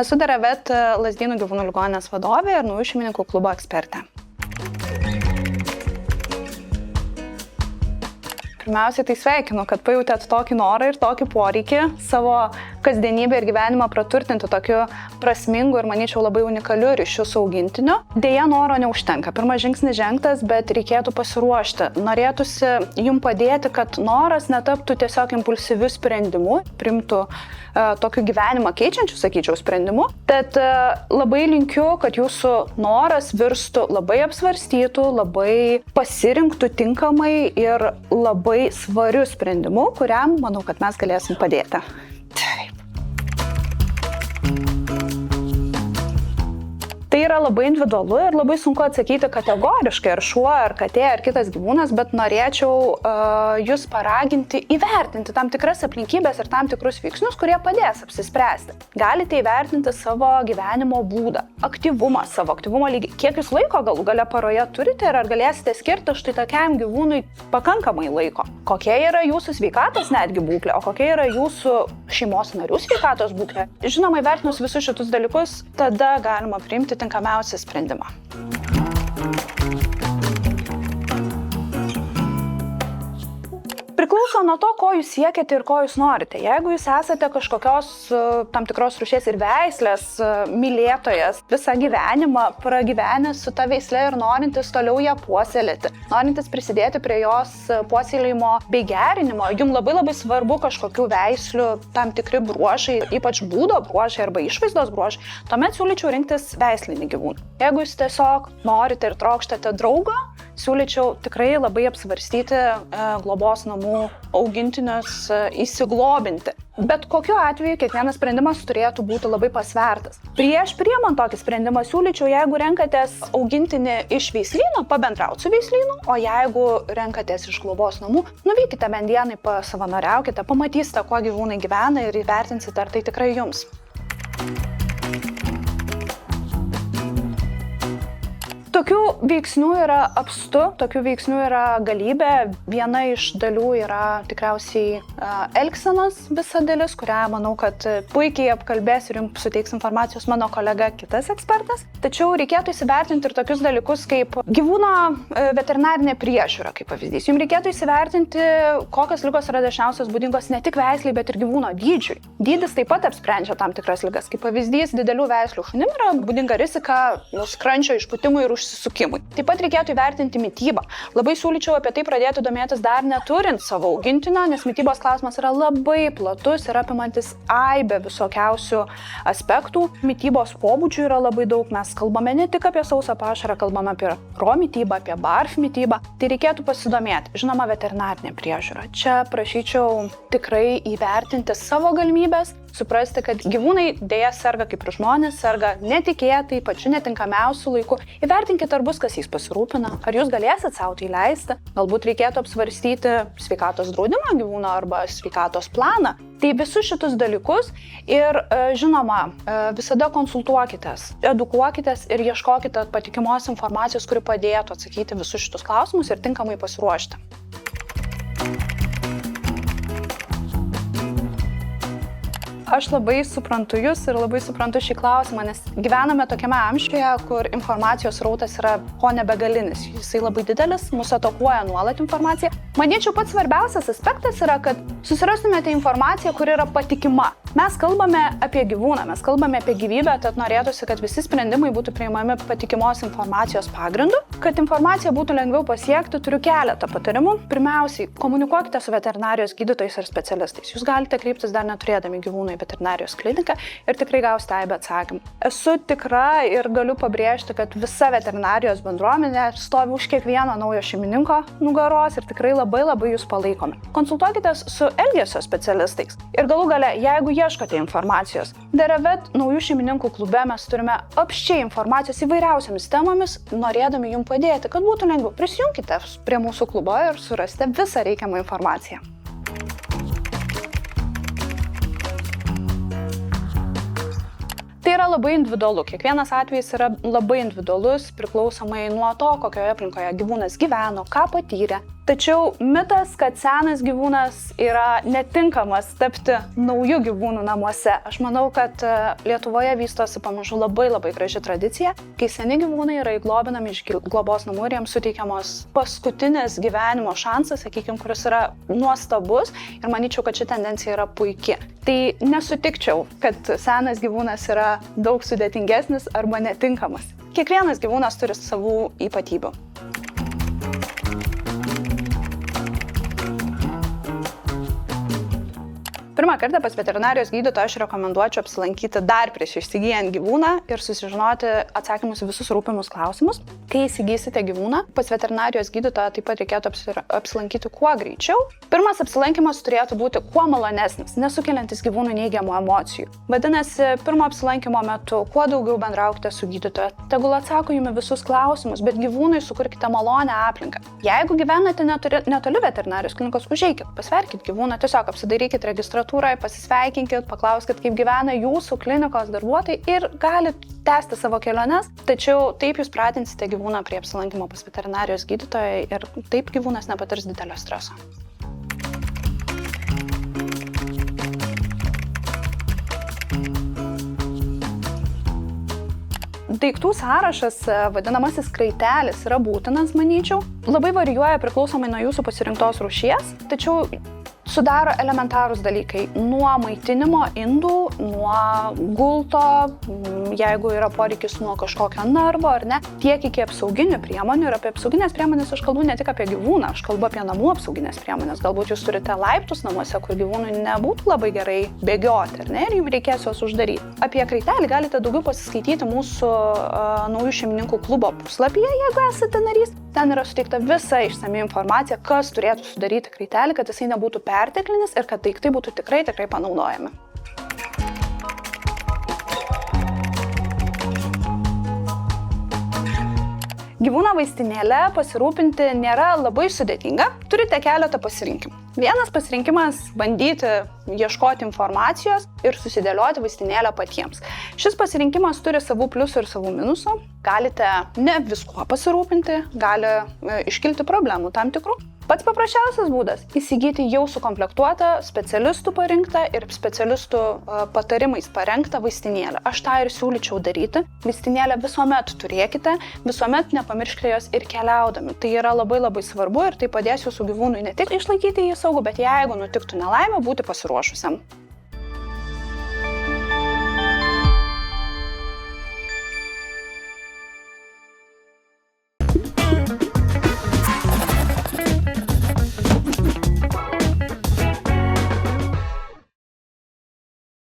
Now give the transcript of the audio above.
Esu Deravet Lazdynų gyvūnų ligoninės vadovė ir naujų šeimininkų klubo ekspertė. Pirmiausiai tai sveikinu, kad pajutėt tokį norą ir tokį poreikį savo kasdienybę ir gyvenimą praturtinti tokiu prasmingu ir, manyčiau, labai unikaliu ryšiu su augintiniu. Deja, noro neužtenka. Pirmas žingsnis žengtas, bet reikėtų pasiruošti. Norėtųsi jums padėti, kad noras netaptų tiesiog impulsyviu sprendimu, primtų tokiu gyvenimą keičiančiu, sakyčiau, sprendimu. Tad labai linkiu, kad jūsų noras virstų labai apsvarstytų, labai pasirinktų tinkamai ir labai svariu sprendimu, kuriam, manau, kad mes galėsim padėti. Taip. Tai yra labai individualu ir labai sunku atsakyti kategoriškai, ar šuo, ar katė, ar kitas gyvūnas, bet norėčiau jūs paraginti įvertinti tam tikras aplinkybės ir tam tikrus veiksnius, kurie padės apsispręsti. Galite įvertinti savo gyvenimo būdą, aktyvumą, savo aktyvumo lygį, kiek jūs laiko galų gale paroje turite ir ar galėsite skirti štai tokiam gyvūnui pakankamai laiko. Kokia yra jūsų sveikatos netgi būklė, o kokia yra jūsų šeimos narių sveikatos būklė. Žinoma, įvertinus visus šitus dalykus, tada galima priimti tinkamiausią sprendimą. Priklauso nuo to, ko jūs siekiate ir ko jūs norite. Jeigu jūs esate kažkokios tam tikros rūšies ir veislės mylėtojas, visą gyvenimą pragyvenęs su ta veisle ir norintis toliau ją puoselėti, norintis prisidėti prie jos puoselėjimo bei gerinimo, jums labai svarbu kažkokių veislių tam tikri bruožai, ypač būdo bruožai arba išvaizdos bruožai, tuomet siūlyčiau rinktis veislinį gyvūną. Jeigu jūs tiesiog norite ir trokštate draugo, siūlyčiau tikrai labai apsvarstyti globos namų augintinius įsiglobinti. Bet kokiu atveju kiekvienas sprendimas turėtų būti labai pasvertas. Prieš priimant tokį sprendimą siūlyčiau, jeigu renkatės augintinį iš veislyno, pabendrauti su veislynu, o jeigu renkatės iš globos namų, nuvykite bent dienai, pasavanoriaukite, pamatysite, kuo gyvūnai gyvena ir įvertinsite, ar tai tikrai jums. Tokių veiksnių yra apstu, tokių veiksnių yra galybė. Viena iš dalių yra tikriausiai elgsenos visa dalis, kurią manau, kad puikiai apkalbės ir jums suteiks informacijos mano kolega kitas ekspertas. Tačiau reikėtų įsivertinti ir tokius dalykus kaip gyvūno veterinarinė priežiūra, kaip pavyzdys. Jums reikėtų įsivertinti, kokios ligos yra dažniausios būdingos ne tik veisliai, bet ir gyvūno dydžiui. Dydis taip pat apsprendžia tam tikras ligas. Kaip pavyzdys, didelių veislių šunim yra būdinga rizika skrandžio išpūtimui ir užsisukimui. Taip pat reikėtų įvertinti mitybą. Labai siūlyčiau apie tai pradėti domėtis dar neturint savo augintinio, nes mitybos klausimas yra labai platus ir apimantis aibę visokiausių aspektų. Mitybos pobūdžių yra labai daug. Mes kalbame ne tik apie sausą pašarą, kalbame apie raw mitybą, apie barf mitybą. Tai reikėtų pasidomėti. Žinoma, veterinarinė priežiūra. Čia prašyčiau tikrai įvertinti savo galimybės, suprasti, kad gyvūnai dėja serga kaip ir žmonės, serga netikėtai, pačiu netinkamiausiu laiku. Įvertinkite, ar bus kas jais pasirūpina, ar jūs galėsit savo tai leisti. Galbūt reikėtų apsvarstyti sveikatos draudimą gyvūno arba sveikatos planą. Tai visus šitus dalykus ir, žinoma, visada konsultuokitės, edukuokitės ir ieškokite patikimos informacijos, kuri padėtų atsakyti visus šitus klausimus ir tinkamai pasiruošti. Aš labai suprantu jūs ir labai suprantu šį klausimą, nes gyvename tokiame amžiuje, kur informacijos srautas yra ko nebegalinis. Jisai labai didelis, mūsų atakuoja nuolat informacija. Manyčiau, pats svarbiausias aspektas yra, kad susirastumėte informaciją, kuri yra patikima. Mes kalbame apie gyvūną, mes kalbame apie gyvybę, tad norėtųsi, kad visi sprendimai būtų priimami patikimos informacijos pagrindu. Kad informacija būtų lengviau pasiekti, turiu keletą patarimų. Pirmiausiai, komunikuokite su veterinarijos gydytojais ir specialistais. Jūs galite kreiptis dar neturėdami gyvūnų į veterinarijos kliniką ir tikrai gausite aibę atsakymų. Esu tikra ir galiu pabrėžti, kad visa veterinarijos bendruomenė stovi už kiekvieno naujo šeimininko nugaros ir tikrai labai jūs palaikome. Konsultuokitės su elgesio specialistais. Ir galų gale, jeigu ieškote informacijos, Deravet naujų šeimininkų klube mes turime apsčiai informacijos įvairiausiamis temomis, norėdami jums padėti, kad būtų lengviau. Prisijunkite prie mūsų klubo ir surasite visą reikiamą informaciją. Tai yra labai individualu. Kiekvienas atvejis yra labai individualus, priklausomai nuo to, kokioje aplinkoje gyvūnas gyveno, ką patyrė. Tačiau mitas, kad senas gyvūnas yra netinkamas tapti naujų gyvūnų namuose. Aš manau, kad Lietuvoje vystosi pamažu labai graži tradicija, kai seni gyvūnai yra įglobinami iš globos namų ir jiems suteikiamos paskutinis gyvenimo šansas, sakykime, kuris yra nuostabus ir manyčiau, kad ši tendencija yra puiki. Tai nesutikčiau, kad senas gyvūnas yra daug sudėtingesnis arba netinkamas. Kiekvienas gyvūnas turi savų ypatybių. Pirmą kartą pas veterinarijos gydytoją aš rekomenduočiau apsilankyti dar prieš įsigyjant gyvūną ir susižinoti atsakymus į visus rūpimus klausimus. Kai įsigysite gyvūną, pas veterinarijos gydytoją taip pat reikėtų apsilankyti kuo greičiau. Pirmas apsilankymas turėtų būti kuo malonesnis, nesukeliantis gyvūnų neigiamų emocijų. Vadinasi, pirmo apsilankymo metu kuo daugiau bendraukite su gydytoju, tegul atsako jums visus klausimus, bet gyvūnui sukurkite malonę aplinką. Jeigu gyvenate netoli veterinarijos klinikos, užeikit, pasverkit gyvūną, tiesiog apsidairykit registratūroje, pasisveikinkit, paklauskit, kaip gyvena jūsų klinikos darbuotojai ir galit tęsti savo keliones, tačiau taip jūs pratinsite gyvūną prie apsilankimo pas veterinarijos gydytoją ir taip gyvūnas nepatirs didelio streso. Daiktų sąrašas, vadinamasis kraitelis, yra būtinas, manyčiau. Labai varijuoja priklausomai nuo jūsų pasirinktos rūšies, tačiau sudaro elementarūs dalykai nuo maitinimo indų, nuo gulto, jeigu yra poreikis nuo kažkokio narvo ar ne, tiek iki apsauginių priemonių. Ir apie apsauginės priemonės aš kalbu ne tik apie gyvūną, aš kalbu apie namų apsauginės priemonės. Galbūt jūs turite laiptus namuose, kur gyvūnui nebūtų labai gerai bėgioti, ar ne, ir jums reikės juos uždaryti. Apie kraitelį galite daugiau pasiskaityti mūsų naujų šeimininkų klubo puslapyje, jeigu esate narys. Ten yra suteikta visa išsami informacija, kas turėtų sudaryti kraitelį, kad jisai nebūtų perteklinis ir kad daiktai būtų tikrai panaudojami. Gyvūno vaistinėle pasirūpinti nėra labai sudėtinga, turite keletą pasirinkimų. Vienas pasirinkimas – bandyti ieškoti informacijos ir susidėlioti vaistinėlę patiems. Šis pasirinkimas turi savų pliusų ir savų minusų. Galite ne viskuo pasirūpinti, gali iškilti problemų tam tikrų. Pats paprasčiausias būdas – įsigyti jau sukomplektuotą, specialistų parinktą ir specialistų patarimais parengtą vaistinėlę. Aš tą ir siūlyčiau daryti. Vaistinėlę visuomet turėkite, visuomet nepamirškite jos ir keliaudami. Tai yra labai svarbu ir tai padės jūsų gyvūnui ne tik išlaikyti jį saugų, bet jeigu nutiktų nelaimė, būti pasiruošusiam.